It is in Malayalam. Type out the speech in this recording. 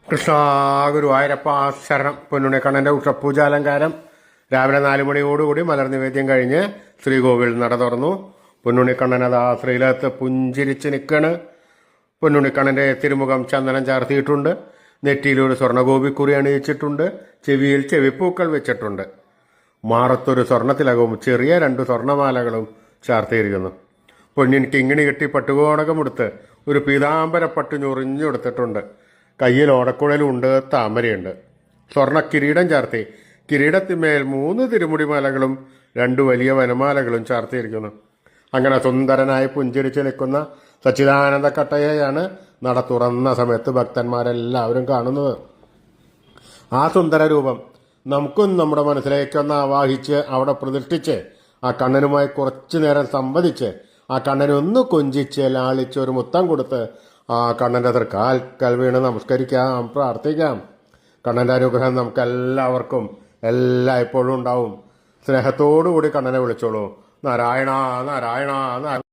കൃഷ്ണ ഗുരുവായൂരപ്പ ശരണം. പൊന്നുണ്ണിക്കണ്ണൻ്റെ ഉഷപ്പൂജാലങ്കാരം രാവിലെ 4 മണിയോടുകൂടി മലർ നിവേദ്യം കഴിഞ്ഞ് ശ്രീകോവിൽ നട തുറന്നു. പൊന്നുണ്ണിക്കണ്ണനത് ആ ശ്രീലകത്ത് പുഞ്ചിരിച്ച് നിൽക്കണ്. പൊന്നുണ്ണിക്കണ്ണൻ്റെ തിരുമുഖം ചന്ദനം ചാർത്തിയിട്ടുണ്ട്. നെറ്റിയിലൊരു സ്വർണ്ണഗോപിക്കുറി അണിയിച്ചിട്ടുണ്ട്. ചെവിയിൽ ചെവിപ്പൂക്കൾ വെച്ചിട്ടുണ്ട്. മാറത്തൊരു സ്വർണ്ണത്തിലകവും ചെറിയ 2 സ്വർണ്ണമാലകളും ചാർത്തിയിരിക്കുന്നു. പൊന്നിൻ കിങ്ങിണി കെട്ടി പട്ടുകോണകമെടുത്ത് ഒരു പീതാംബര പട്ടു ഞൊറിഞ്ഞെടുത്തിട്ടുണ്ട്. കയ്യിൽ ഓടക്കുഴലുണ്ട്, താമരയുണ്ട്. സ്വർണ്ണ കിരീടം ചാർത്തി കിരീടത്തിന്മേൽ 3 തിരുമുടിമാലകളും 2 വലിയ വനമാലകളും ചാർത്തിയിരിക്കുന്നു. അങ്ങനെ സുന്ദരനായി പുഞ്ചിരിച്ച് നിൽക്കുന്ന സച്ചിദാനന്ദ കട്ടയെയാണ് നട തുറന്ന സമയത്ത് ഭക്തന്മാരെല്ലാവരും കാണുന്നത്. ആ സുന്ദര രൂപം നമുക്കും നമ്മുടെ മനസ്സിലേക്കൊന്ന് ആവാഹിച്ച് അവിടെ പ്രതിഷ്ഠിച്ച് ആ കണ്ണനുമായി കുറച്ചു നേരം സംവദിച്ച് ആ കണ്ണനെ ഒന്ന് കൊഞ്ചിച്ച് ലാളിച്ച് ഒരു മുത്തം കൊടുത്ത് ആ കണ്ണൻ്റെ തൃക്കാൽക്കൽ വീണ് നമസ്കരിക്കാം, പ്രാർത്ഥിക്കാം. കണ്ണൻ്റെ അനുഗ്രഹം നമുക്കെല്ലാവർക്കും എല്ലായ്പ്പോഴും ഉണ്ടാവും. സ്നേഹത്തോടു കൂടി കണ്ണനെ വിളിച്ചോളൂ. നാരായണ നാരായണ നാരായണ.